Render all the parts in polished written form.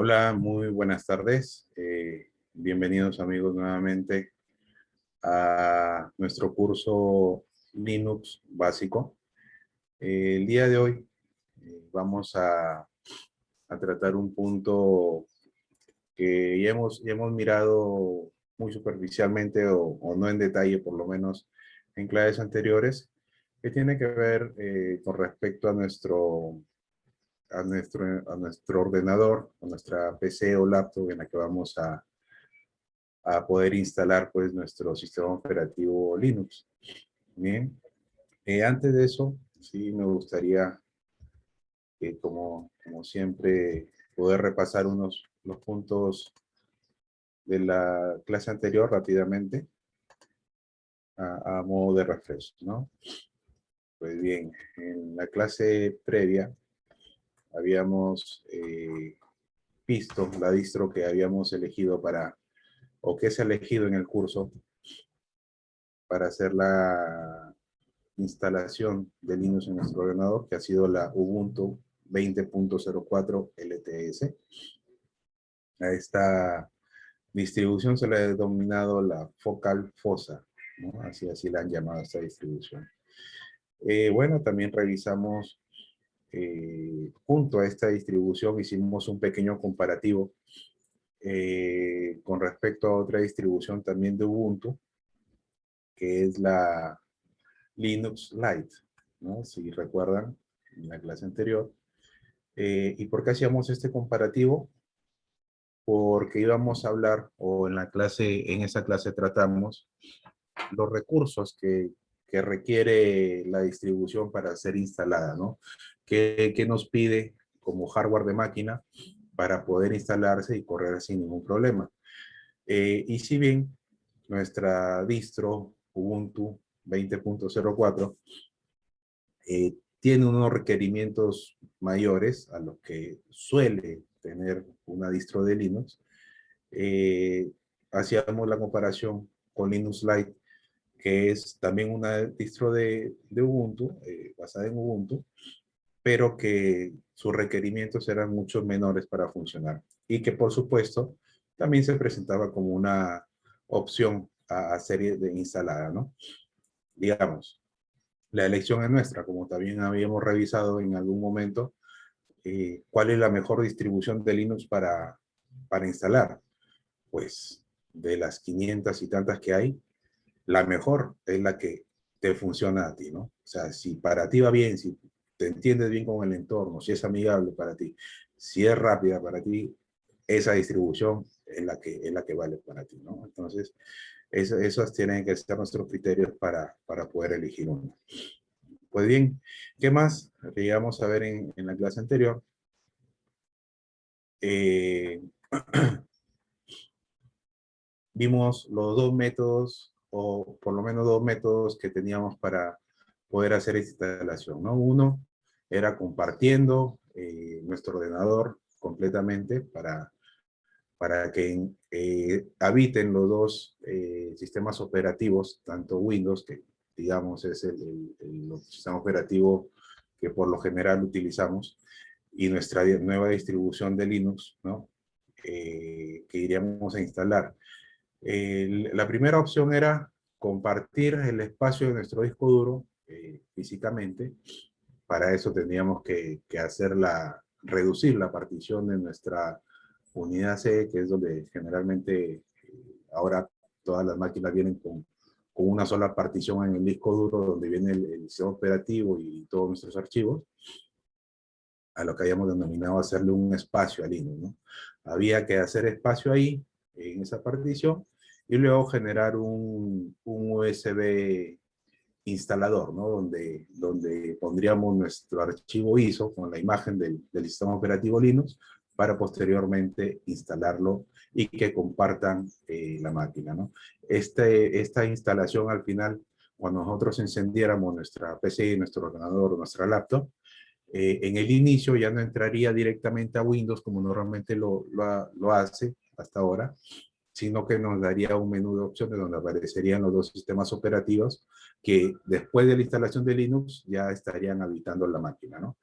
Hola, muy buenas tardes. Bienvenidos amigos nuevamente a nuestro curso Linux básico. El día de hoy vamos a tratar un punto que ya hemos mirado muy superficialmente o no en detalle, por lo menos en clases anteriores, que tiene que ver con respecto a nuestro ordenador, a nuestra PC o laptop en la que vamos a poder instalar pues nuestro sistema operativo Linux. Bien, antes de eso, sí me gustaría como siempre poder repasar los puntos de la clase anterior rápidamente a modo de refresco, ¿no? Pues bien, en la clase previa habíamos visto la distro que habíamos elegido o que se ha elegido en el curso para hacer la instalación de Linux en nuestro ordenador, que ha sido la Ubuntu 20.04 LTS. A esta distribución se le ha denominado la Focal Fossa, ¿no? Así la han llamado a esta distribución. Bueno, también revisamos, junto a esta distribución, hicimos un pequeño comparativo con respecto a otra distribución también de Ubuntu, que es la Linux Lite, ¿no? Si recuerdan en la clase anterior. ¿Y por qué hacíamos este comparativo? Porque íbamos a hablar, o en esa clase tratamos los recursos que requiere la distribución para ser instalada, ¿no? ¿Qué nos pide como hardware de máquina para poder instalarse y correr sin ningún problema? Y si bien nuestra distro Ubuntu 20.04 tiene unos requerimientos mayores a los que suele tener una distro de Linux, eh, hacíamos la comparación con Linux Lite, que es también una distro de Ubuntu, basada en Ubuntu, pero que sus requerimientos eran mucho menores para funcionar. Y que, por supuesto, también se presentaba como una opción a serie de instalada, ¿no? Digamos, la elección es nuestra, como también habíamos revisado en algún momento, ¿cuál es la mejor distribución de Linux para instalar? Pues de las 500 y tantas que hay, la mejor es la que te funciona a ti, ¿no? O sea, si para ti va bien, si te entiendes bien con el entorno, si es amigable para ti, si es rápida para ti, esa distribución es la que vale para ti, ¿no? Entonces, esos tienen que ser nuestros criterios para poder elegir uno. Pues bien, ¿qué más? Llegamos a ver en la clase anterior. Eh, Vimos los dos métodos, o por lo menos dos métodos que teníamos para poder hacer esta instalación, ¿no? Uno era compartiendo nuestro ordenador completamente para que habiten los dos sistemas operativos, tanto Windows, que digamos es el sistema operativo que por lo general utilizamos, y nuestra nueva distribución de Linux, ¿no? Que iríamos a instalar. La primera opción era compartir el espacio de nuestro disco duro físicamente. Para eso tendríamos que reducir la partición de nuestra unidad C, que es donde generalmente ahora todas las máquinas vienen con una sola partición en el disco duro, donde viene el sistema operativo y todos nuestros archivos, a lo que habíamos denominado hacerle un espacio al Linux, ¿no? Había que hacer espacio ahí, en esa partición, y luego generar un USB instalador, ¿no? Donde pondríamos nuestro archivo ISO con la imagen del sistema operativo Linux para posteriormente instalarlo y que compartan la máquina, ¿no? Esta instalación al final, cuando nosotros encendiéramos nuestra PC, nuestro ordenador o nuestra laptop, en el inicio ya no entraría directamente a Windows como normalmente lo hace hasta ahora, sino que nos daría un menú de opciones donde aparecerían los dos sistemas operativos que después de la instalación de Linux ya estarían habitando la máquina, ¿no?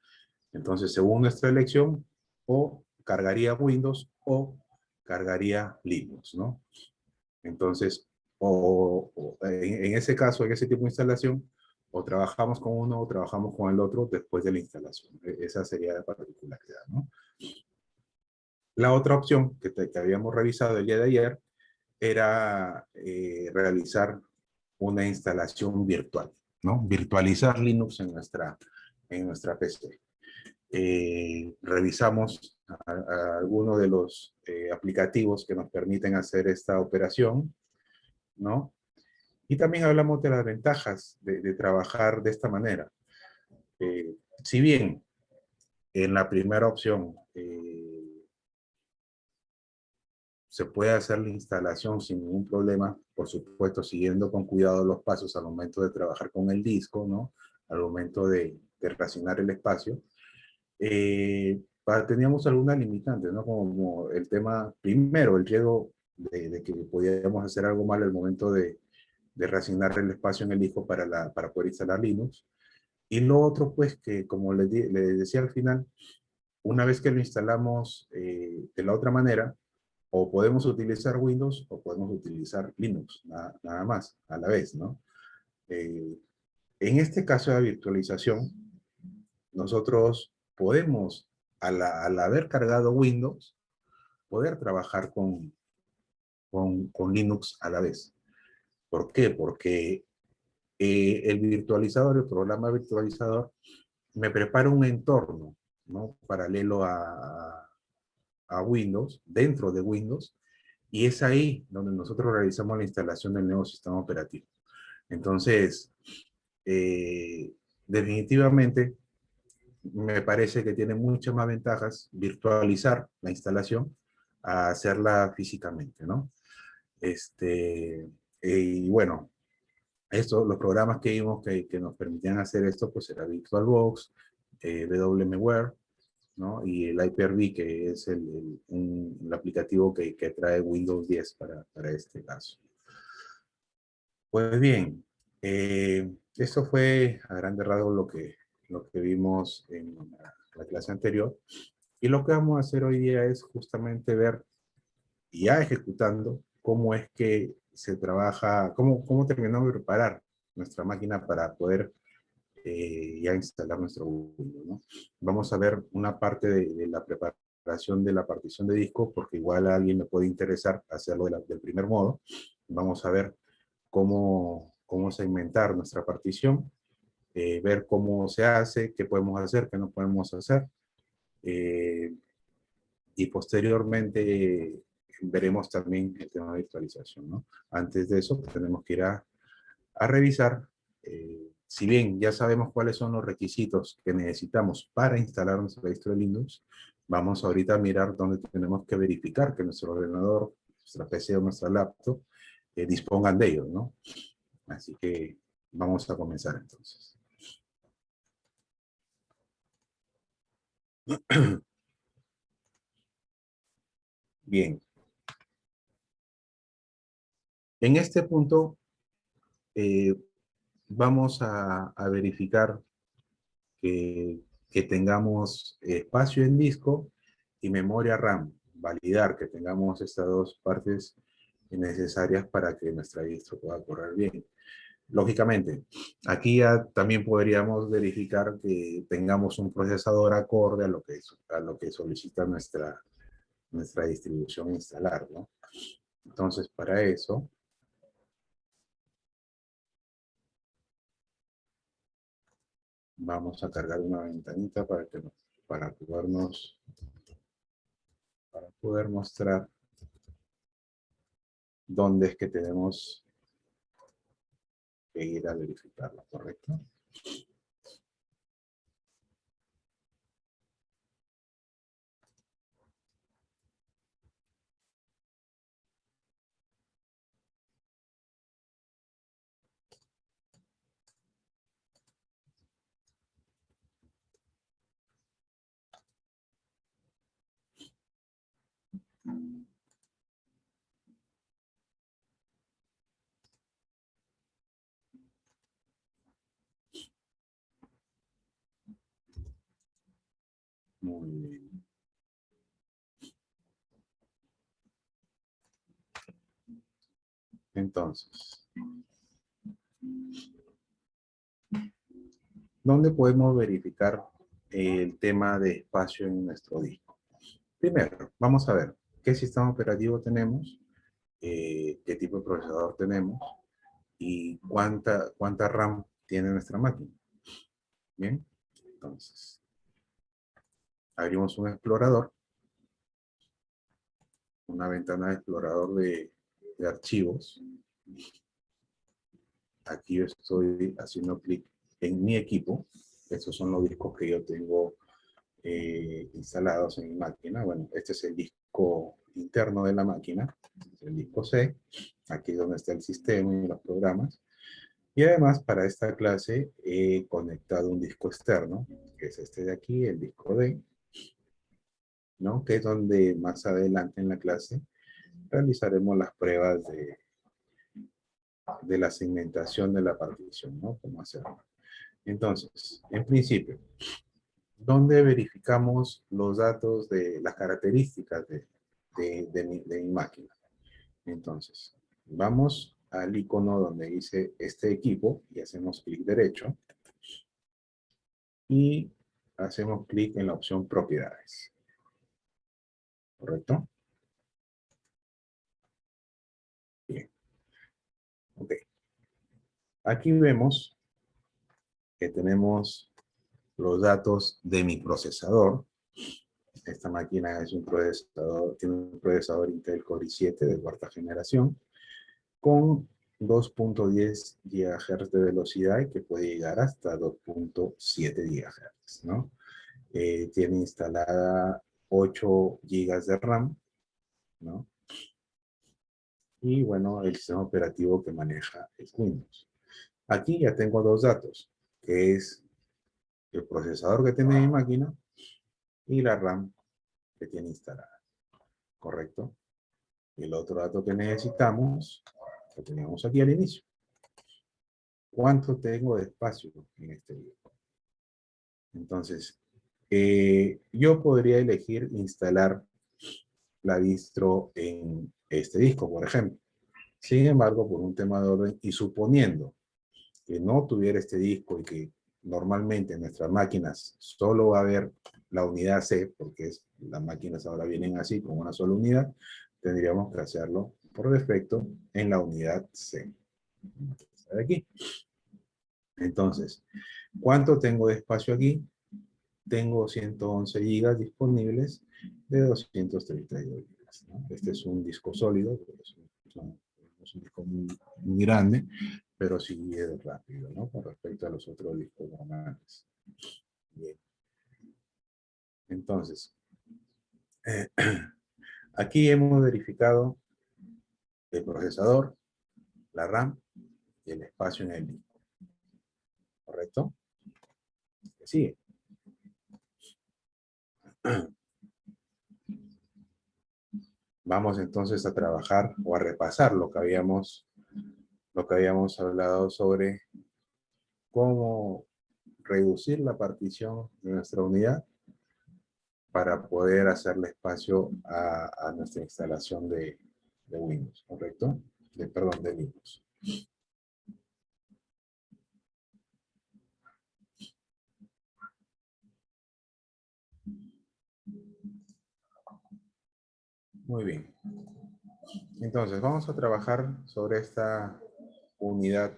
Entonces, según nuestra elección, o cargaría Windows o cargaría Linux, ¿no? Entonces, en ese caso, en ese tipo de instalación, o trabajamos con uno o trabajamos con el otro después de la instalación. Esa sería la particularidad, ¿no? La otra opción que habíamos revisado el día de ayer era realizar una instalación virtual, ¿no? Virtualizar Linux en nuestra PC. Revisamos a algunos de los aplicativos que nos permiten hacer esta operación, ¿no? Y también hablamos de las ventajas de trabajar de esta manera. Si bien en la primera opción se puede hacer la instalación sin ningún problema, por supuesto, siguiendo con cuidado los pasos al momento de trabajar con el disco, ¿no? Al momento de reasignar el espacio. Teníamos algunas limitantes, ¿no? Como el tema, primero, el riesgo de que podíamos hacer algo mal al momento de reasignar el espacio en el disco para poder instalar Linux. Y lo otro, pues, que como les decía al final, una vez que lo instalamos de la otra manera, o podemos utilizar Windows o podemos utilizar Linux, nada más, a la vez, ¿no? Eh, en este caso de virtualización, nosotros podemos, al haber cargado Windows, poder trabajar con Linux a la vez. ¿Por qué? Porque el virtualizador, el programa virtualizador, me prepara un entorno, ¿no? Paralelo a Windows, dentro de Windows, y es ahí donde nosotros realizamos la instalación del nuevo sistema operativo. Entonces, eh, definitivamente, me parece que tiene muchas más ventajas virtualizar la instalación a hacerla físicamente, ¿no? Y bueno, los programas que vimos que nos permitían hacer esto, pues era VirtualBox, VMware, ¿no? Y el Hyper-V, que es el aplicativo que trae Windows 10 para este caso. Pues bien, esto fue a grandes rasgos lo que vimos en la clase anterior. Y lo que vamos a hacer hoy día es justamente ver, ya ejecutando, cómo es que se trabaja, cómo terminamos de preparar nuestra máquina para poder ya instalar nuestro Windows, ¿no? Vamos a ver una parte de la preparación de la partición de disco, porque igual a alguien le puede interesar hacerlo del primer modo. Vamos a ver cómo segmentar nuestra partición, ver cómo se hace, qué podemos hacer, qué no podemos hacer. Y posteriormente veremos también el tema de virtualización, ¿no? Antes de eso, tenemos que ir a revisar, si bien ya sabemos cuáles son los requisitos que necesitamos para instalar nuestro distro de Linux, vamos ahorita a mirar dónde tenemos que verificar que nuestro ordenador, nuestra PC o nuestra laptop dispongan de ellos, ¿no? Así que vamos a comenzar entonces. Bien. En este punto eh, vamos a verificar que tengamos espacio en disco y memoria RAM. Validar que tengamos estas dos partes necesarias para que nuestra distro pueda correr bien. Lógicamente, aquí ya también podríamos verificar que tengamos un procesador acorde a lo que solicita nuestra distribución instalar, ¿no? Entonces, para eso, vamos a cargar una ventanita para poder mostrar dónde es que tenemos que ir a verificarlo, ¿correcto? Muy bien. Entonces, ¿dónde podemos verificar el tema de espacio en nuestro disco? Primero, vamos a ver qué sistema operativo tenemos, qué tipo de procesador tenemos y cuánta RAM tiene nuestra máquina. Bien, entonces, abrimos un explorador, una ventana de explorador de archivos. Aquí yo estoy haciendo clic en mi equipo. Estos son los discos que yo tengo instalados en mi máquina. Bueno, este es el disco interno de la máquina, el disco C. Aquí es donde está el sistema y los programas. Y además, para esta clase he conectado un disco externo, que es este de aquí, el disco D, ¿no? Que es donde más adelante en la clase realizaremos las pruebas de la segmentación de la partición, ¿no? Cómo hacerlo. Entonces, en principio, ¿dónde verificamos los datos de las características de mi máquina? Entonces, vamos al icono donde dice este equipo y hacemos clic derecho y hacemos clic en la opción propiedades. ¿Correcto? Bien. Ok. Aquí vemos que tenemos los datos de mi procesador. Esta máquina es un procesador, tiene un procesador Intel Core i7 de cuarta generación con 2.10 GHz de velocidad y que puede llegar hasta 2.7 GHz, ¿no? Tiene instalada 8 GB de RAM, ¿no? Y bueno, el sistema operativo que maneja es Windows. Aquí ya tengo dos datos, que es el procesador que tiene mi máquina y la RAM que tiene instalada, ¿correcto? Y el otro dato que necesitamos, lo teníamos aquí al inicio. ¿Cuánto tengo de espacio en este disco? Entonces, yo podría elegir instalar la distro en este disco, por ejemplo. Sin embargo, por un tema de orden y suponiendo que no tuviera este disco y que normalmente en nuestras máquinas solo va a haber la unidad C, porque las máquinas ahora vienen así, con una sola unidad, tendríamos que hacerlo por defecto en la unidad C. De aquí. Entonces, ¿cuánto tengo de espacio aquí? Tengo 111 gigas disponibles de 232 gigas, ¿no? Este es un disco sólido, es un disco muy grande, pero sí es rápido, ¿no? Con respecto a los otros discos normales. Bien. Entonces, aquí hemos verificado el procesador, la RAM y el espacio en el disco. ¿Correcto? Sigue. Vamos entonces a trabajar o a repasar lo que habíamos hablado sobre cómo reducir la partición de nuestra unidad para poder hacerle espacio a nuestra instalación de Windows, ¿correcto? Perdón, de Linux. Muy bien. Entonces, vamos a trabajar sobre esta unidad,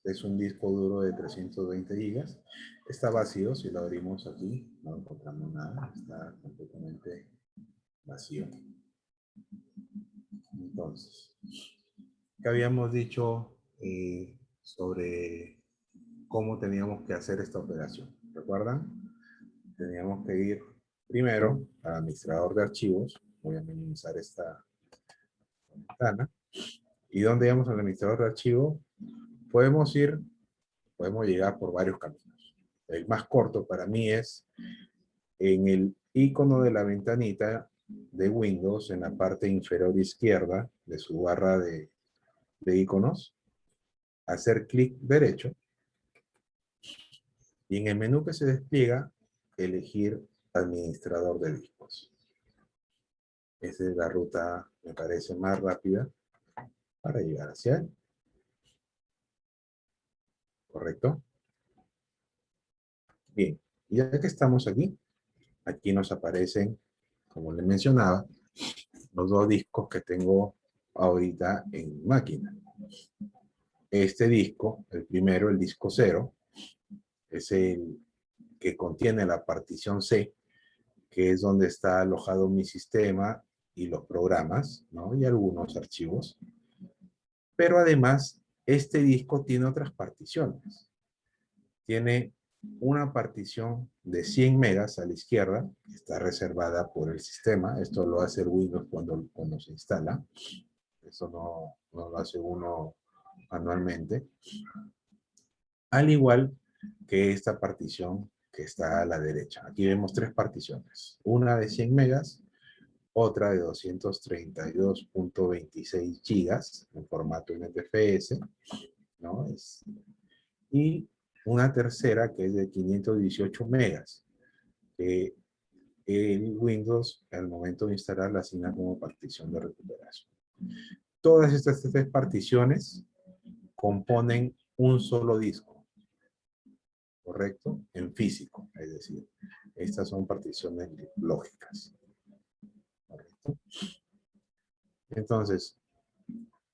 es un disco duro de 320 gigas. Está vacío, si lo abrimos aquí, no encontramos nada, está completamente vacío. Entonces, ¿qué habíamos dicho sobre cómo teníamos que hacer esta operación? ¿Recuerdan? Teníamos que ir primero al administrador de archivos. Voy a minimizar esta ventana. ¿Y dónde vamos al administrador de archivos? Podemos llegar por varios caminos. El más corto para mí es en el icono de la ventanita de Windows, en la parte inferior izquierda de su barra de iconos, hacer clic derecho y en el menú que se despliega, elegir administrador de discos. Esa es la ruta, me parece, más rápida para llegar hacia él. ¿Correcto? Bien, y ya que estamos aquí, aquí nos aparecen, como les mencionaba, los dos discos que tengo ahorita en máquina. Este disco, el primero, el disco 0, es el que contiene la partición C, que es donde está alojado mi sistema y los programas, ¿no? Y algunos archivos. Pero además, este disco tiene otras particiones. Tiene una partición de 100 megas a la izquierda, que está reservada por el sistema. Esto lo hace el Windows cuando se instala. Eso no lo hace uno manualmente. Al igual que esta partición que está a la derecha. Aquí vemos tres particiones. Una de 100 megas, otra de 232.26 gigas en formato NTFS, ¿no? Y una tercera que es de 518 megas, que el Windows al momento de instalar la asigna como partición de recuperación. Todas estas tres particiones componen un solo disco, ¿correcto? En físico, es decir, estas son particiones lógicas, ¿correcto? Entonces,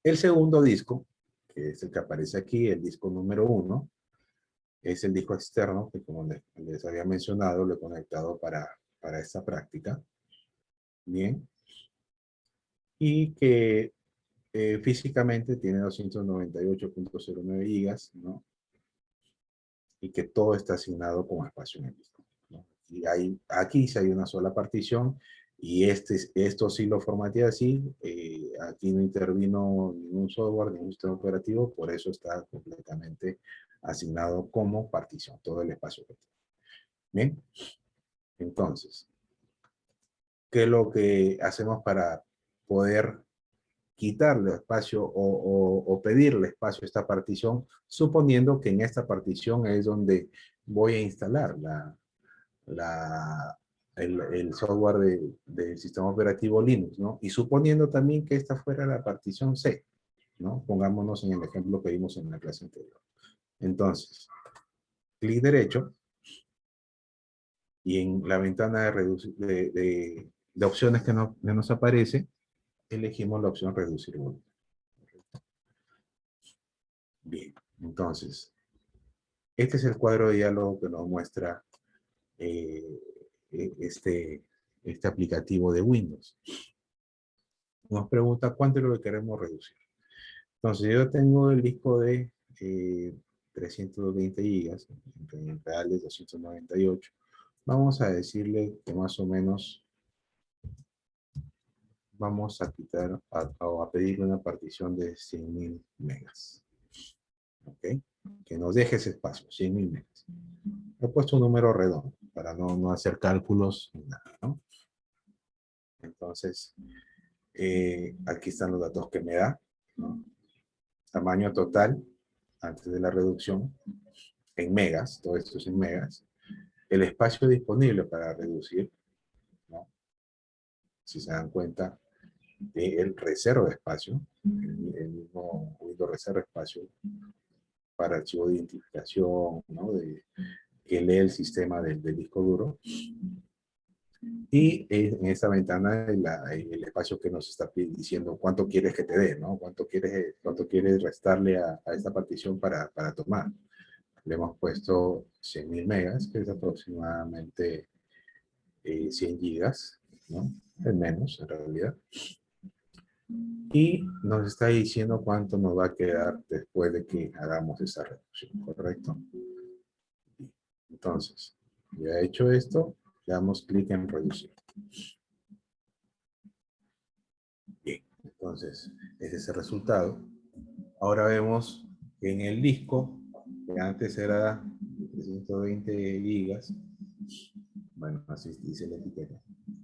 el segundo disco, que es el que aparece aquí, el disco número 1, es el disco externo, que como les había mencionado, lo he conectado para esta práctica. Bien. Y que físicamente tiene 298.09 gigas, ¿no? Y que todo está asignado como espacio en el disco, ¿no? Y aquí sí hay una sola partición, y esto sí lo formateé así, aquí no intervino ningún software, ningún sistema operativo, por eso está completamente asignado como partición, todo el espacio que tiene. Bien, entonces, ¿qué es lo que hacemos para poder quitarle espacio o pedirle espacio a esta partición, suponiendo que en esta partición es donde voy a instalar el software del sistema operativo Linux, ¿no? Y suponiendo también que esta fuera la partición C, ¿no? Pongámonos en el ejemplo que vimos en la clase anterior. Entonces, clic derecho, y en la ventana de opciones que nos aparece, elegimos la opción reducir volumen. Bien, entonces, este es el cuadro de diálogo que nos muestra eh, este aplicativo de Windows. Nos pregunta cuánto es lo que queremos reducir. Entonces, yo tengo el disco de 320 gigas, en real es 298. Vamos a decirle que más o menos vamos a quitar o a pedirle una partición de 100.000 megas. ¿Ok? Que nos deje ese espacio, 100.000 megas. He puesto un número redondo para no hacer cálculos ni nada, ¿no? Entonces, aquí están los datos que me da, ¿no? Tamaño total, antes de la reducción, en megas, todo esto es en megas. El espacio disponible para reducir, ¿no? Si se dan cuenta, el reserva de espacio, el mismo Windows reserva espacio para archivo de identificación, ¿no? Que lee el sistema del disco duro. Y en esta ventana el espacio que nos está diciendo cuánto quieres que te dé, ¿no? Cuánto quieres restarle a esta partición para tomar. Le hemos puesto 100.000 megas, que es aproximadamente 100 gigas, ¿no? Es menos en realidad. Y nos está diciendo cuánto nos va a quedar después de que hagamos esa reducción, ¿correcto? Entonces, ya hecho esto, le damos clic en reducir. Bien, entonces, ese es el resultado. Ahora vemos que en el disco, que antes era 320 gigas, bueno, así dice la etiqueta,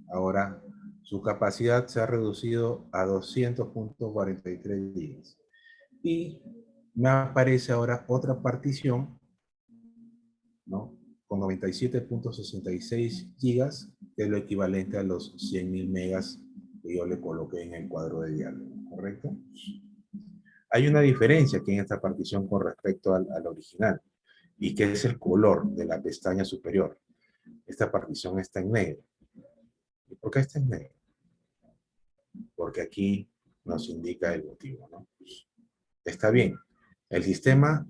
ahora su capacidad se ha reducido a 200.43 gigas. Y me aparece ahora otra partición, ¿no? Con 97.66 gigas, que es lo equivalente a los 100.000 megas que yo le coloqué en el cuadro de diálogo, ¿correcto? Hay una diferencia aquí en esta partición con respecto al original, y que es el color de la pestaña superior. Esta partición está en negro. ¿Y por qué está en negro? Porque aquí nos indica el motivo, ¿no? Está bien. El sistema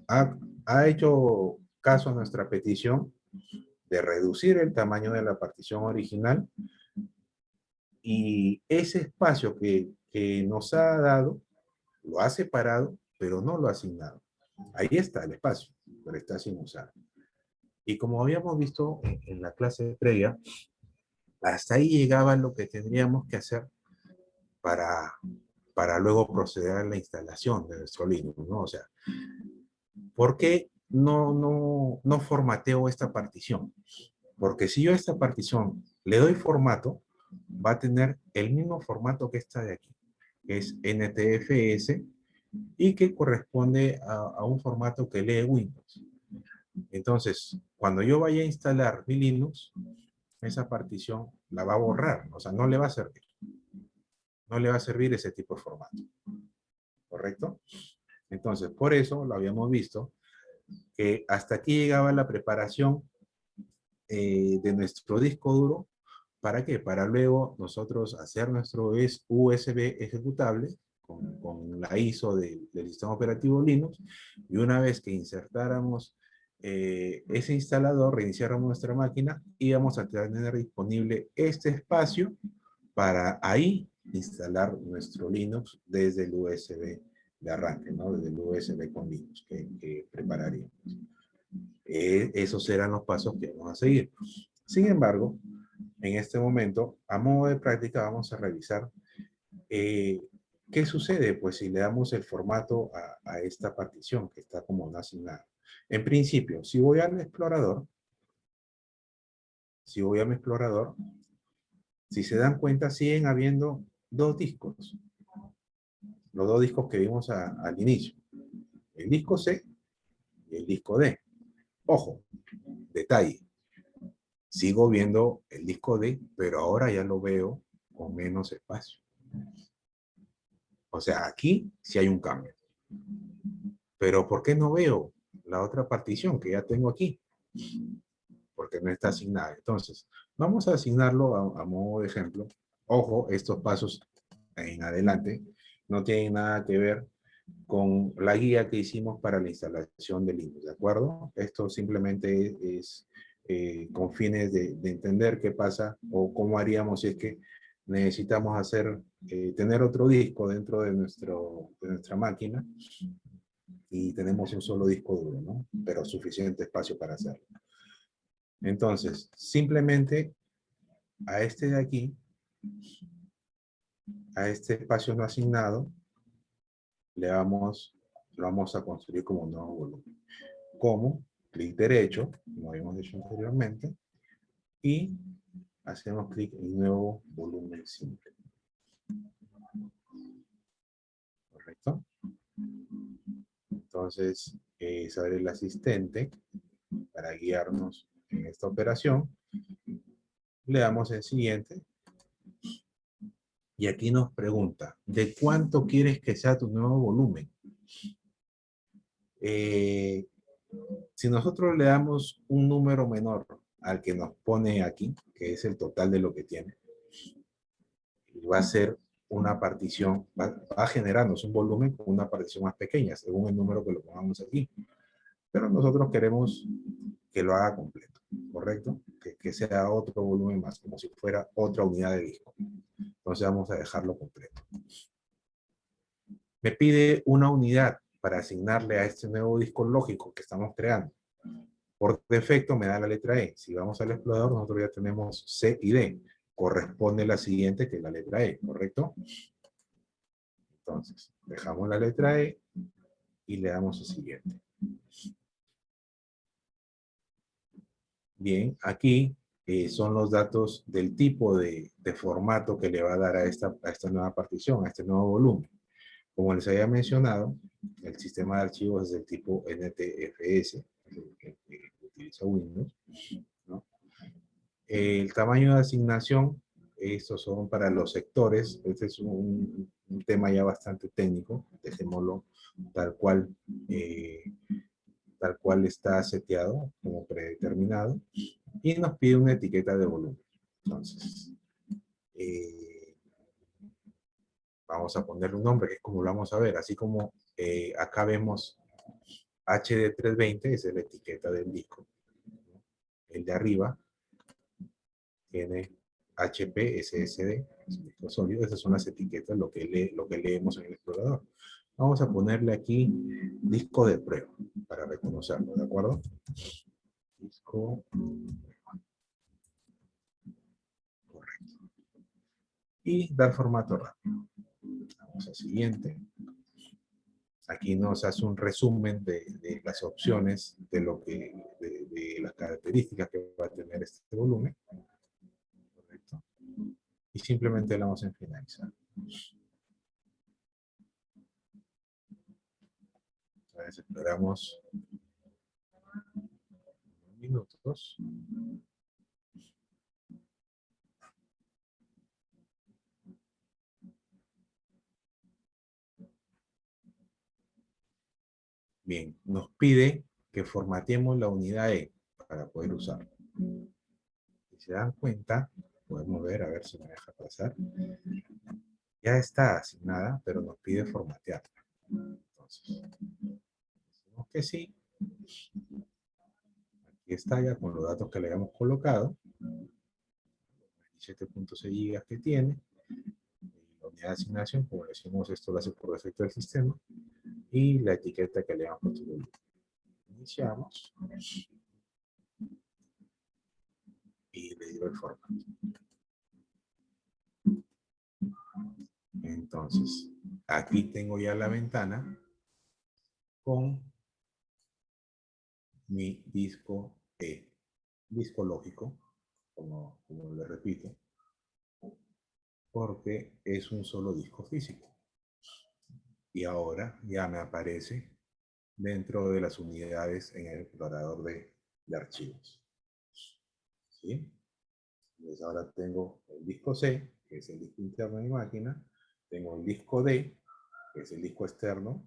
ha hecho caso a nuestra petición de reducir el tamaño de la partición original, y ese espacio que nos ha dado lo ha separado, pero no lo ha asignado. Ahí está el espacio, pero está sin usar. Y como habíamos visto en la clase previa, hasta ahí llegaba lo que tendríamos que hacer para, para luego proceder a la instalación de nuestro Linux, ¿no? O sea, ¿por qué no formateo esta partición? Porque si yo a esta partición le doy formato, va a tener el mismo formato que esta de aquí, que es NTFS, y que corresponde a un formato que lee Windows. Entonces, cuando yo vaya a instalar mi Linux, esa partición la va a borrar, o sea, no le va a servir. No le va a servir ese tipo de formato, ¿correcto? Entonces, por eso lo habíamos visto, que hasta aquí llegaba la preparación de nuestro disco duro. ¿Para qué? Para luego nosotros hacer nuestro USB ejecutable con la ISO del sistema operativo Linux, y una vez que insertáramos ese instalador, reiniciáramos nuestra máquina, íbamos a tener disponible este espacio para ahí instalar nuestro Linux desde el USB de arranque, ¿no? Desde el USB con Linux que prepararíamos. Esos eran los pasos que vamos a seguir. Sin embargo, en este momento, a modo de práctica, vamos a revisar qué sucede pues si le damos el formato a esta partición que está como no asignada. En principio, si voy al explorador, si se dan cuenta, siguen habiendo dos discos. Los dos discos que vimos al inicio. El disco C y el disco D. Ojo, detalle. Sigo viendo el disco D, pero ahora ya lo veo con menos espacio. O sea, aquí sí hay un cambio. Pero ¿por qué no veo la otra partición que ya tengo aquí? Porque no está asignada. Entonces, vamos a asignarlo a modo de ejemplo. Ojo, estos pasos en adelante no tienen nada que ver con la guía que hicimos para la instalación de Linux, ¿de acuerdo? Esto simplemente es con fines de entender qué pasa o cómo haríamos si es que necesitamos hacer, tener otro disco dentro de nuestra máquina y tenemos un solo disco duro, ¿no? Pero suficiente espacio para hacerlo. Entonces, simplemente a este de aquí, a este espacio no asignado, lo vamos a construir como un nuevo volumen. ¿Cómo? Clic derecho, como habíamos hecho anteriormente, y hacemos clic en nuevo volumen simple. ¿Correcto? Entonces, sale el asistente para guiarnos en esta operación. Le damos en siguiente. Y aquí nos pregunta, ¿de cuánto quieres que sea tu nuevo volumen? Si nosotros le damos un número menor al que nos pone aquí, que es el total de lo que tiene, va a ser una partición, va generarnos un volumen con una partición más pequeña, según el número que lo pongamos aquí. Pero nosotros queremos que lo haga completo, ¿correcto? Que sea otro volumen más, como si fuera otra unidad de disco. Entonces vamos a dejarlo completo. Me pide una unidad para asignarle a este nuevo disco lógico que estamos creando. Por defecto me da la letra E. Si vamos al explorador, nosotros ya tenemos C y D. Corresponde la siguiente, que es la letra E, ¿correcto? Entonces, dejamos la letra E y le damos el siguiente. Bien, aquí son los datos del tipo de formato que le va a dar a esta nueva partición, a este nuevo volumen. Como les había mencionado, el sistema de archivos es del tipo NTFS, que utiliza Windows, ¿no? El tamaño de asignación estos son para los sectores. Este es un tema ya bastante técnico. Dejémoslo tal cual, eh, tal cual está seteado como predeterminado. Y nos pide una etiqueta de volumen. Entonces, eh, vamos a ponerle un nombre, que es como lo vamos a ver. Así como acá vemos HD320, esa es la etiqueta del disco. El de arriba tiene HP, SSD, es un disco sólido. Esas son las etiquetas, lo que leemos en el explorador. Vamos a ponerle aquí disco de prueba para reconocerlo, ¿de acuerdo? Disco, correcto. Y dar formato rápido. Vamos al siguiente. Aquí nos hace un resumen de las opciones de de las características que va a tener este volumen. Correcto. Y simplemente le damos en finalizar. Entonces esperamos unos minutos. Bien, nos pide que formateemos la unidad E para poder usarlo. Si se dan cuenta, podemos ver, a ver si me deja pasar. Ya está asignada, pero nos pide formatearla. Entonces, decimos que sí. Aquí está ya con los datos que le hemos colocado. 17.6 gigas que tiene. La unidad de asignación, como decimos, esto lo hace por defecto del sistema. Y la etiqueta que le hemos puesto. Iniciamos. Y le digo el formato. Entonces, aquí tengo ya la ventana con mi disco E. Disco lógico, como le repito, porque es un solo disco físico. Y ahora ya me aparece dentro de las unidades en el explorador de archivos. ¿Sí? Entonces ahora tengo el disco C, que es el disco interno de mi máquina, tengo el disco D, que es el disco externo,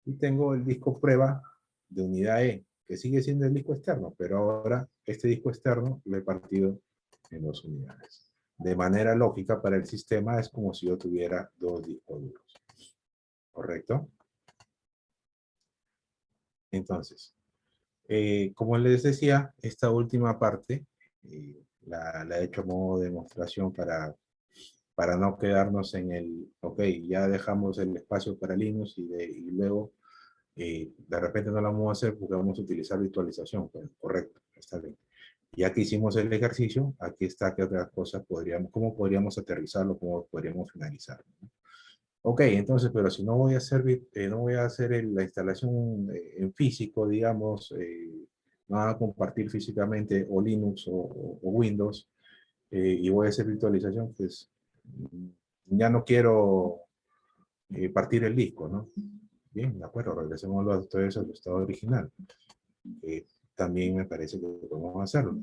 y tengo el disco prueba de unidad E, que sigue siendo el disco externo, pero ahora este disco externo lo he partido en dos unidades. De manera lógica para el sistema es como si yo tuviera dos discos duros. ¿Correcto? Entonces, como les decía, esta última parte la he hecho a modo de demostración para no quedarnos en el, ok, ya dejamos el espacio para Linux y luego de repente no lo vamos a hacer porque vamos a utilizar virtualización. Pues, correcto, está bien. Ya que hicimos el ejercicio, aquí está qué otras cosas podríamos, cómo podríamos aterrizarlo, cómo podríamos finalizarlo, ¿no? Ok, entonces, pero si no voy a hacer, no voy a hacer la instalación en físico, digamos, no van a compartir físicamente o Linux o Windows, y voy a hacer virtualización, pues ya no quiero partir el disco, ¿no? Bien, de acuerdo, regresemos entonces al estado original. También me parece que podemos hacerlo.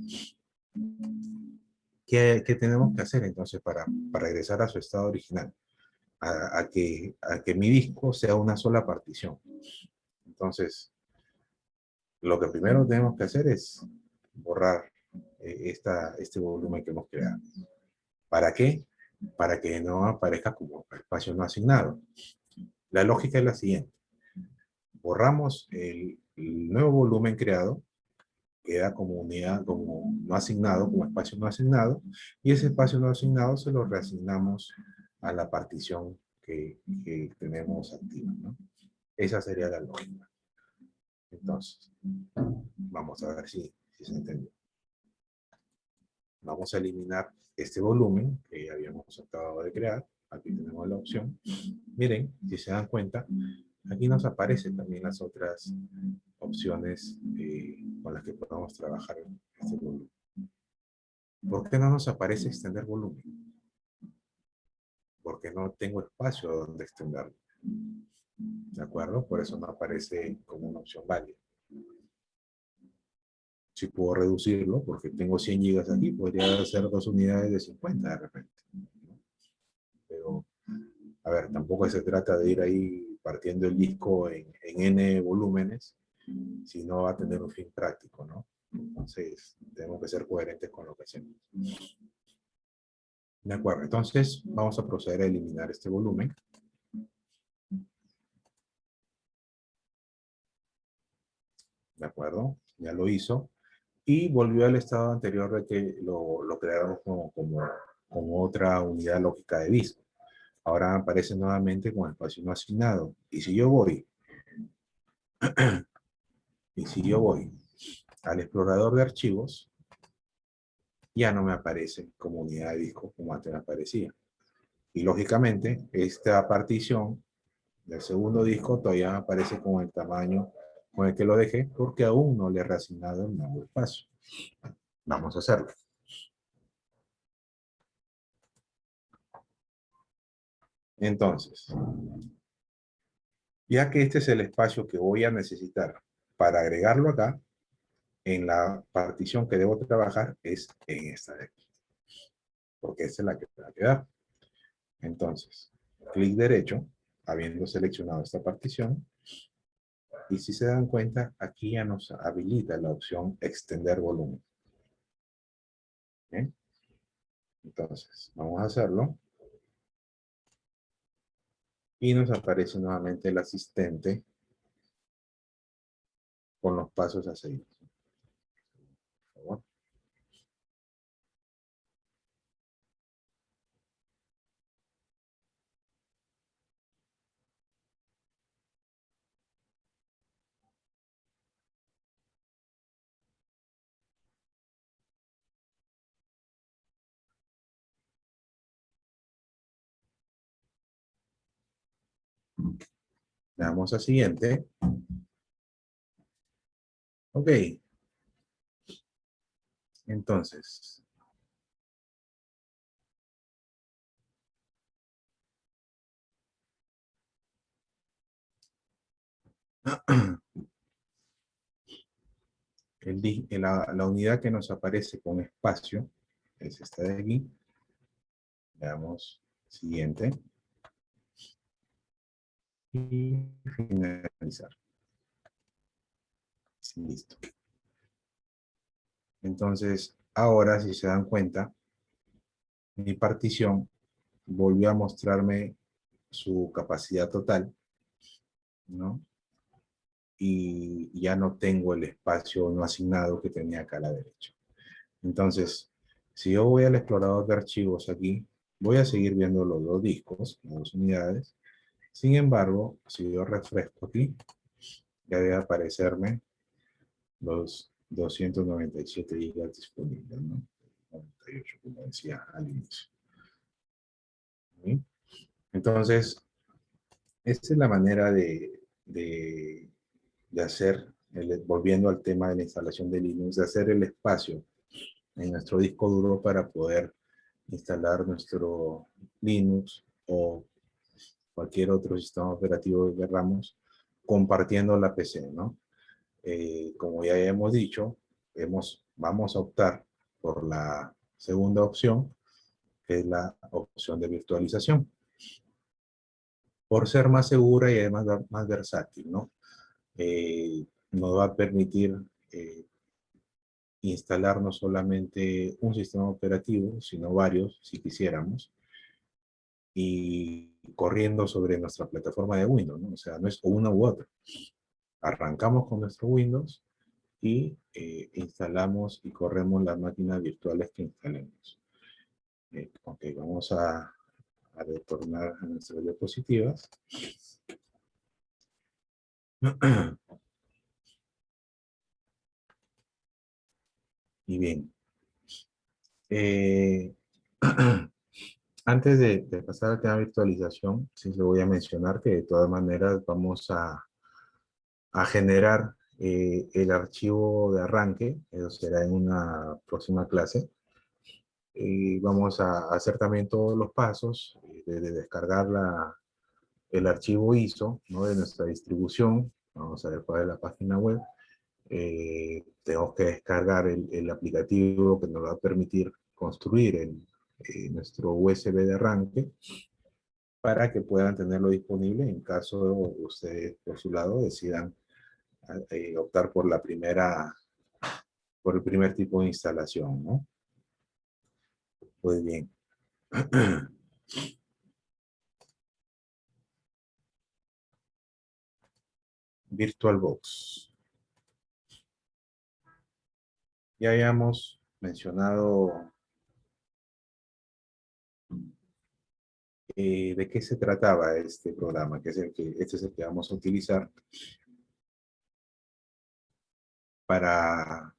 ¿Qué tenemos que hacer entonces para regresar a su estado original? A que mi disco sea una sola partición. Entonces, lo que primero tenemos que hacer es borrar este volumen que hemos creado. ¿Para qué? Para que no aparezca como espacio no asignado. La lógica es la siguiente. Borramos el nuevo volumen creado, queda como unidad, como no asignado, como espacio no asignado, y ese espacio no asignado se lo reasignamos a la partición que tenemos activa, ¿no? Esa sería la lógica. Entonces, vamos a ver si se entendió. Vamos a eliminar este volumen que habíamos acabado de crear. Aquí tenemos la opción. Miren, si se dan cuenta, aquí nos aparecen también las otras opciones con las que podemos trabajar en este volumen. ¿Por qué no nos aparece extender volumen? Porque no tengo espacio donde extenderlo. ¿De acuerdo? Por eso no aparece como una opción válida. Si puedo reducirlo, porque tengo 100 gigas aquí, podría hacer 2 unidades de 50 de repente. Pero, a ver, tampoco se trata de ir ahí partiendo el disco en N volúmenes, si no va a tener un fin práctico, ¿no? Entonces, tenemos que ser coherentes con lo que hacemos. De acuerdo, entonces vamos a proceder a eliminar este volumen. De acuerdo, ya lo hizo. Y volvió al estado anterior de que lo creáramos como otra unidad lógica de disco. Ahora aparece nuevamente con espacio no asignado. Y si yo voy al explorador de archivos, ya no me aparece como unidad de disco como antes me aparecía. Y lógicamente, esta partición del segundo disco todavía me aparece con el tamaño con el que lo dejé, porque aún no le he reasignado el nuevo espacio. Vamos a hacerlo. Entonces, ya que este es el espacio que voy a necesitar para agregarlo acá, en la partición que debo trabajar es en esta de aquí, porque esta es la que va a quedar. Entonces, clic derecho, habiendo seleccionado esta partición, y si se dan cuenta, aquí ya nos habilita la opción extender volumen. ¿Bien? Entonces, vamos a hacerlo. Y nos aparece nuevamente el asistente con los pasos a seguir. Por favor. Le damos a siguiente. Ok. Entonces, la unidad que nos aparece con espacio es esta de aquí. Le damos siguiente. Y finalizar. Listo. Entonces, ahora, si se dan cuenta, mi partición volvió a mostrarme su capacidad total, ¿no? Y ya no tengo el espacio no asignado que tenía acá a la derecha. Entonces, si yo voy al explorador de archivos aquí, voy a seguir viendo los dos discos, las dos unidades. Sin embargo, si yo refresco aquí, ya debe aparecerme los 297 gigas disponibles, ¿no? 98, como decía al inicio. ¿Sí? Entonces, esta es la manera de hacer, volviendo al tema de la instalación de Linux, de hacer el espacio en nuestro disco duro para poder instalar nuestro Linux o cualquier otro sistema operativo que queramos compartiendo la PC, ¿no? Como ya hemos dicho, vamos a optar por la segunda opción, que es la opción de virtualización, por ser más segura y además más versátil, ¿no? Nos va a permitir instalar no solamente un sistema operativo, sino varios, si quisiéramos, y corriendo sobre nuestra plataforma de Windows, ¿no? O sea, no es una u otra. Arrancamos con nuestro Windows y instalamos y corremos las máquinas virtuales que instalemos. Ok, vamos a retornar a nuestras diapositivas. Y bien, eh, antes de pasar al tema de virtualización, sí le voy a mencionar que de todas maneras vamos a generar el archivo de arranque, eso será en una próxima clase. Y vamos a hacer también todos los pasos de descargar el archivo ISO, ¿no? De nuestra distribución. Vamos a ver cuál es la página web. tenemos que descargar el aplicativo que nos va a permitir construir nuestro USB de arranque para que puedan tenerlo disponible en caso ustedes por su lado decidan optar por por el primer tipo de instalación, ¿no? Muy bien. VirtualBox. Ya habíamos mencionado de qué se trataba este programa, que es este es el que vamos a utilizar para,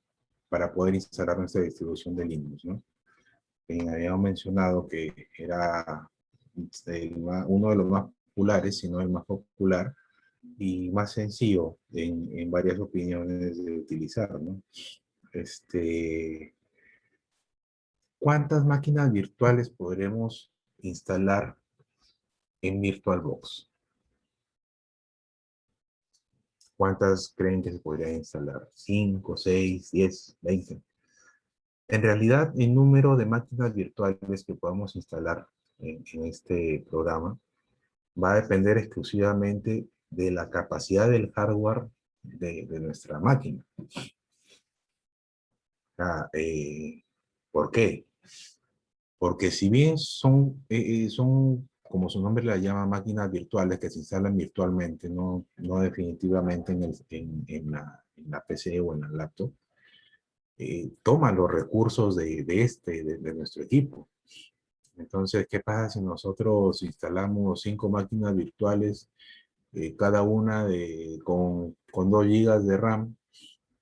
para poder instalar nuestra distribución de Linux, ¿no? Habíamos mencionado que era uno de los más populares, si no el más popular, y más sencillo en varias opiniones de utilizar, ¿no? ¿Cuántas máquinas virtuales podremos instalar en VirtualBox? ¿Cuántas creen que se podrían instalar? ¿5, 6, 10, 20? En realidad, el número de máquinas virtuales que podamos instalar en este programa va a depender exclusivamente de la capacidad del hardware de nuestra máquina. Ah, ¿por qué? Porque si bien son, como su nombre la llama, máquinas virtuales que se instalan virtualmente, no definitivamente en la PC o en la laptop, toman los recursos de nuestro equipo. Entonces, ¿qué pasa si nosotros instalamos 5 máquinas virtuales, cada una con 2 gigas de RAM,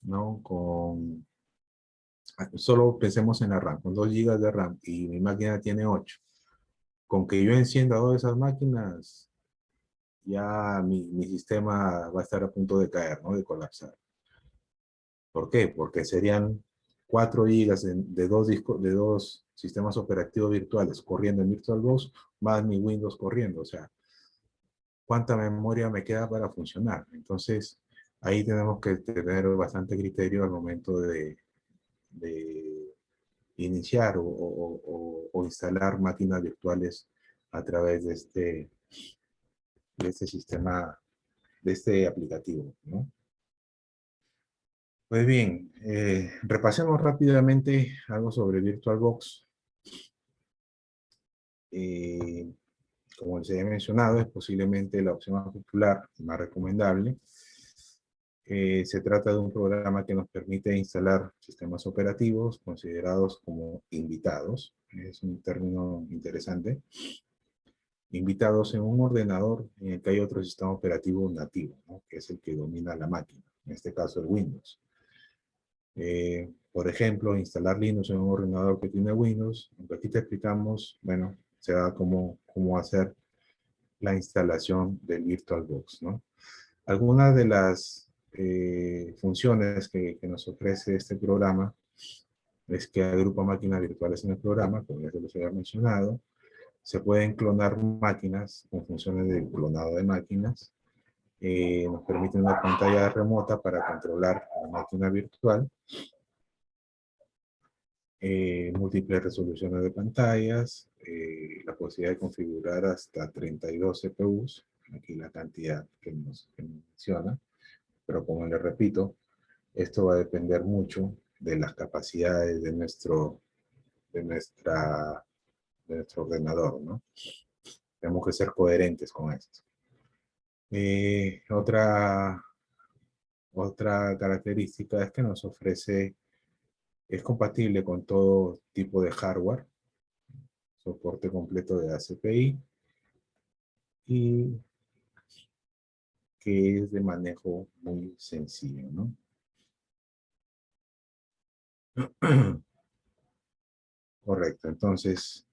¿no? Solo pensemos en la RAM, con 2 gigas de RAM y mi máquina tiene 8. Con que yo encienda 2 de esas máquinas, ya mi sistema va a estar a punto de caer, ¿no? De colapsar. ¿Por qué? Porque serían 4 gigas de dos sistemas operativos virtuales corriendo en VirtualBox, más mi Windows corriendo. O sea, ¿cuánta memoria me queda para funcionar? Entonces, ahí tenemos que tener bastante criterio al momento de iniciar o instalar máquinas virtuales a través de este sistema, de este aplicativo, ¿no? Pues bien, repasemos rápidamente algo sobre VirtualBox. Eh, Como les he mencionado, es posiblemente la opción más popular y más recomendable. Se trata de un programa que nos permite instalar sistemas operativos considerados como invitados. Es un término interesante. Invitados en un ordenador en el que hay otro sistema operativo nativo, ¿no? Que es el que domina la máquina, en este caso el Windows. Por ejemplo, instalar Linux en un ordenador que tiene Windows. Aunque aquí te explicamos, bueno, se da cómo hacer la instalación del VirtualBox, ¿no? Algunas de las funciones que nos ofrece este programa es que agrupa máquinas virtuales en el programa, como ya se los había mencionado. Se pueden clonar máquinas con funciones de clonado de máquinas. Nos permite una pantalla remota para controlar la máquina virtual. Múltiples resoluciones de pantallas, la posibilidad de configurar hasta 32 CPUs, aquí la cantidad que nos menciona, pero como les repito, esto va a depender mucho de las capacidades de nuestra, de nuestro ordenador, ¿no? Tenemos que ser coherentes con esto. Otra característica es que nos ofrece, es compatible con todo tipo de hardware, soporte completo de ACPI y que es de manejo muy sencillo, ¿no? Correcto, entonces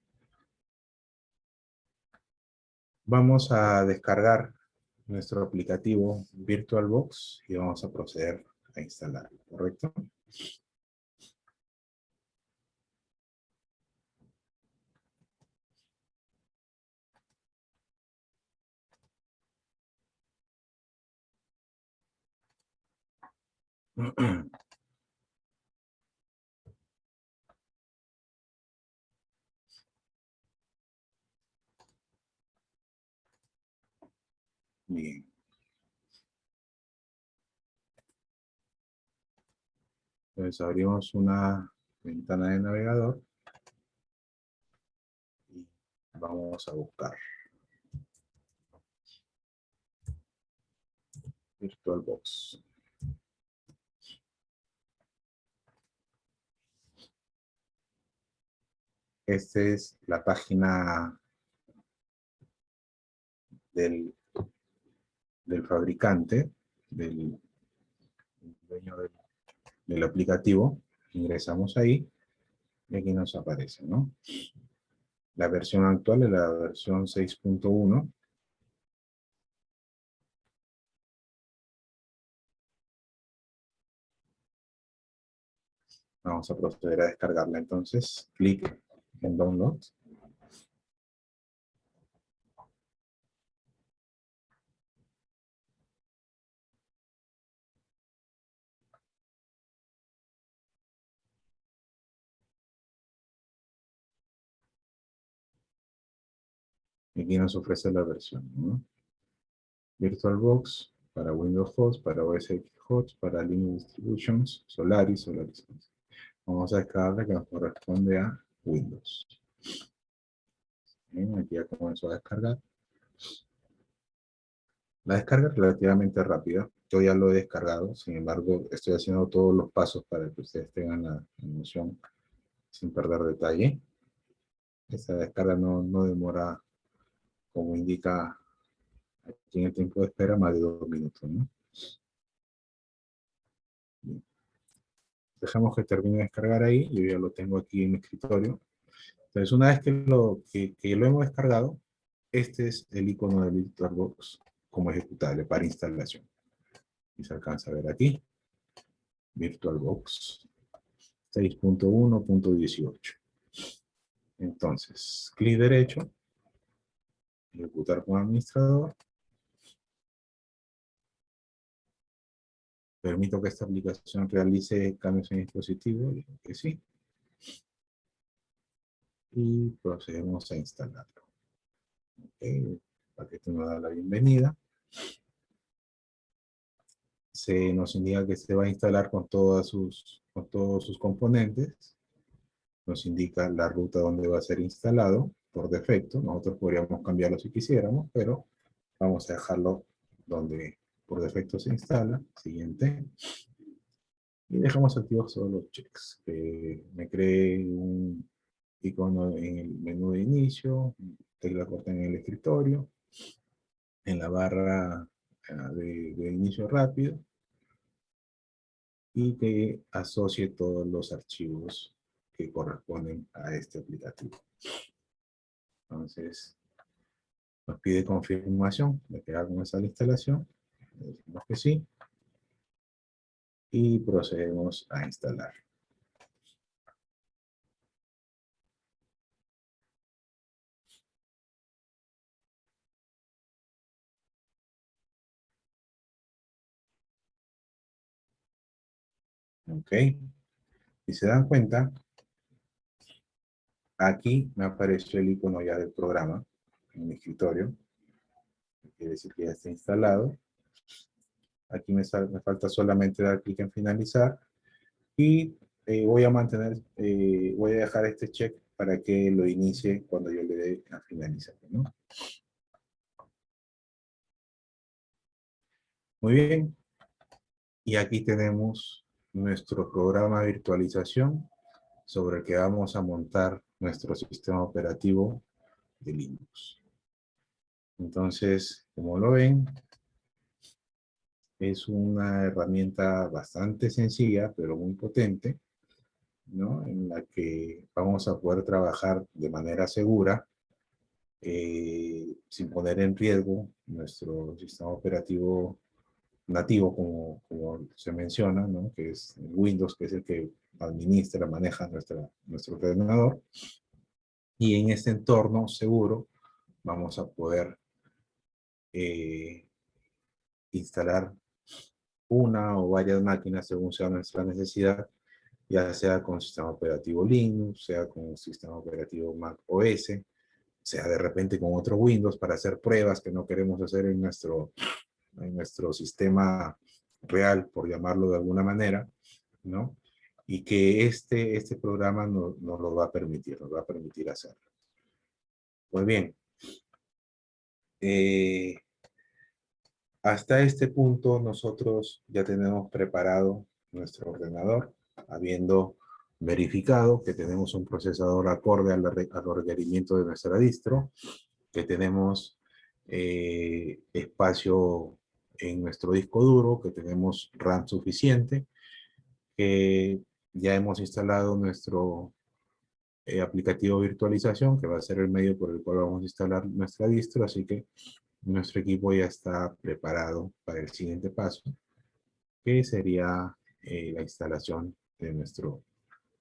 vamos a descargar nuestro aplicativo VirtualBox y vamos a proceder a instalarlo, ¿correcto? Bien. Entonces abrimos una ventana de navegador y vamos a buscar VirtualBox. Esta es la página del, del fabricante, del dueño del aplicativo. Ingresamos ahí y aquí nos aparece, ¿no? La versión actual es la versión 6.1. Vamos a proceder a descargarla entonces. Clic en Download. Y aquí nos ofrece la versión, ¿no? VirtualBox para Windows Host, para OS X Host, para Linux Distributions, Solaris. Vamos a descargarla que nos corresponde a Windows. Bien, aquí ya comenzó a descargar. La descarga es relativamente rápida. Yo ya lo he descargado, sin embargo, estoy haciendo todos los pasos para que ustedes tengan la noción sin perder detalle. Esta descarga no demora, como indica aquí en el tiempo de espera, más de 2 minutos, ¿no? Bien. Dejamos que termine de descargar ahí. Yo ya lo tengo aquí en mi escritorio. Entonces, una vez que lo hemos descargado, este es el icono de VirtualBox como ejecutable para instalación. Y se alcanza a ver aquí, VirtualBox 6.1.18. Entonces, clic derecho, ejecutar como administrador. Permito que esta aplicación realice cambios en el dispositivo, digo que sí. Y procedemos a instalarlo. El paquete nos da la bienvenida. Se nos indica que se va a instalar con todos sus componentes. Nos indica la ruta donde va a ser instalado por defecto. Nosotros podríamos cambiarlo si quisiéramos, pero vamos a dejarlo donde por defecto se instala. Siguiente. Y dejamos activos todos los checks. Me cree un icono en el menú de inicio, tecla corta en el escritorio, en la barra de inicio rápido, y que asocie todos los archivos que corresponden a este aplicativo. Entonces, nos pide confirmación de que hagamos la instalación. Le decimos que sí. Y procedemos a instalar. Ok. Si se dan cuenta, aquí me apareció el icono ya del programa en mi escritorio. Quiere decir que ya está instalado. Aquí me falta solamente dar clic en finalizar. Y voy a dejar este check para que lo inicie cuando yo le dé a finalizar, ¿no? Muy bien. Y aquí tenemos nuestro programa de virtualización sobre el que vamos a montar nuestro sistema operativo de Linux. Entonces, como lo ven, es una herramienta bastante sencilla, pero muy potente, ¿no? En la que vamos a poder trabajar de manera segura, sin poner en riesgo nuestro sistema operativo nativo, como se menciona, ¿no? Que es Windows, que es el que administra, maneja nuestro ordenador. Y en este entorno seguro vamos a poder instalar una o varias máquinas según sea nuestra necesidad, ya sea con sistema operativo Linux, sea con un sistema operativo Mac OS, sea de repente con otro Windows para hacer pruebas que no queremos hacer en nuestro sistema real, por llamarlo de alguna manera, ¿no? Y que este programa nos lo va a permitir, nos va a permitir hacerlo. Pues bien, eh, hasta este punto nosotros ya tenemos preparado nuestro ordenador, habiendo verificado que tenemos un procesador acorde a los requerimientos de nuestra distro, que tenemos espacio en nuestro disco duro, que tenemos RAM suficiente, que ya hemos instalado nuestro aplicativo de virtualización, que va a ser el medio por el cual vamos a instalar nuestra distro, así que nuestro equipo ya está preparado para el siguiente paso, que sería la instalación de nuestro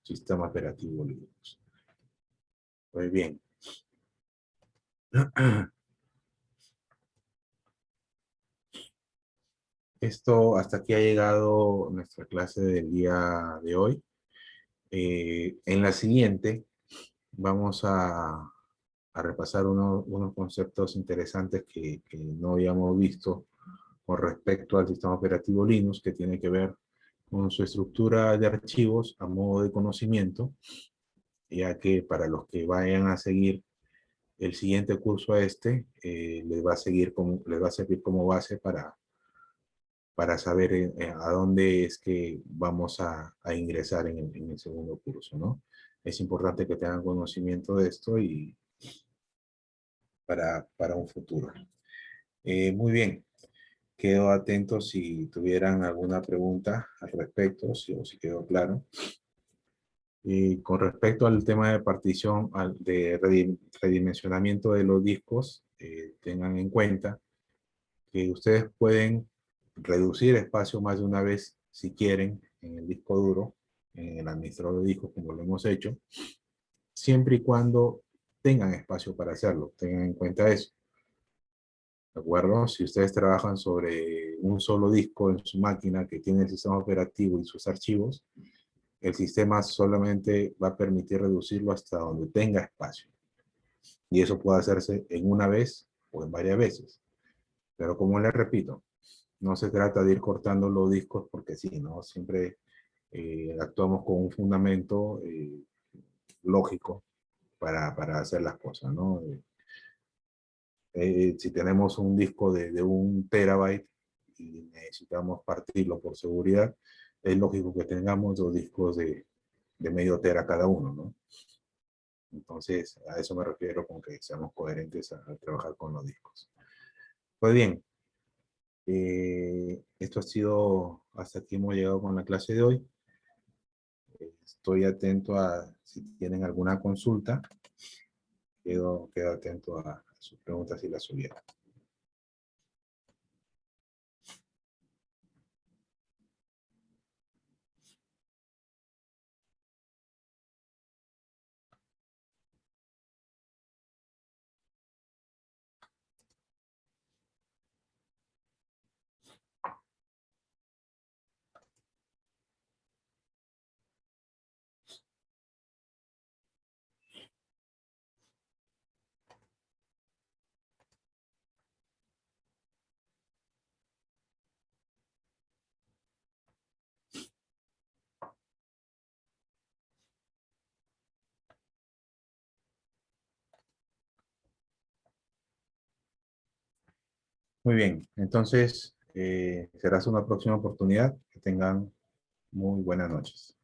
sistema operativo Linux. Pues bien. Esto, hasta aquí ha llegado nuestra clase del día de hoy. En la siguiente vamos a repasar unos conceptos interesantes que no habíamos visto con respecto al sistema operativo Linux, que tiene que ver con su estructura de archivos a modo de conocimiento, ya que para los que vayan a seguir el siguiente curso a este, les va a servir como base para saber a dónde es que vamos a ingresar en el segundo curso, ¿no? Es importante que tengan conocimiento de esto y para un futuro. Muy bien, quedo atento si tuvieran alguna pregunta al respecto, si quedó claro. Y con respecto al tema de partición, de redimensionamiento de los discos, tengan en cuenta que ustedes pueden reducir espacio más de una vez si quieren en el disco duro, en el administrador de discos como lo hemos hecho, siempre y cuando tengan espacio para hacerlo, tengan en cuenta eso. ¿De acuerdo? Si ustedes trabajan sobre un solo disco en su máquina que tiene el sistema operativo y sus archivos, el sistema solamente va a permitir reducirlo hasta donde tenga espacio. Y eso puede hacerse en una vez o en varias veces. Pero como les repito, no se trata de ir cortando los discos porque sí, ¿no? Siempre actuamos con un fundamento lógico para hacer las cosas, ¿no? Si tenemos un disco de 1 terabyte y necesitamos partirlo por seguridad, es lógico que tengamos 2 discos de medio tera cada uno, ¿no? Entonces, a eso me refiero con que seamos coherentes a trabajar con los discos. Pues bien, esto ha sido, hasta aquí hemos llegado con la clase de hoy. Estoy atento a si tienen alguna consulta. Quedo atento a sus preguntas si las hubiera. Muy bien, entonces será una próxima oportunidad. Que tengan muy buenas noches.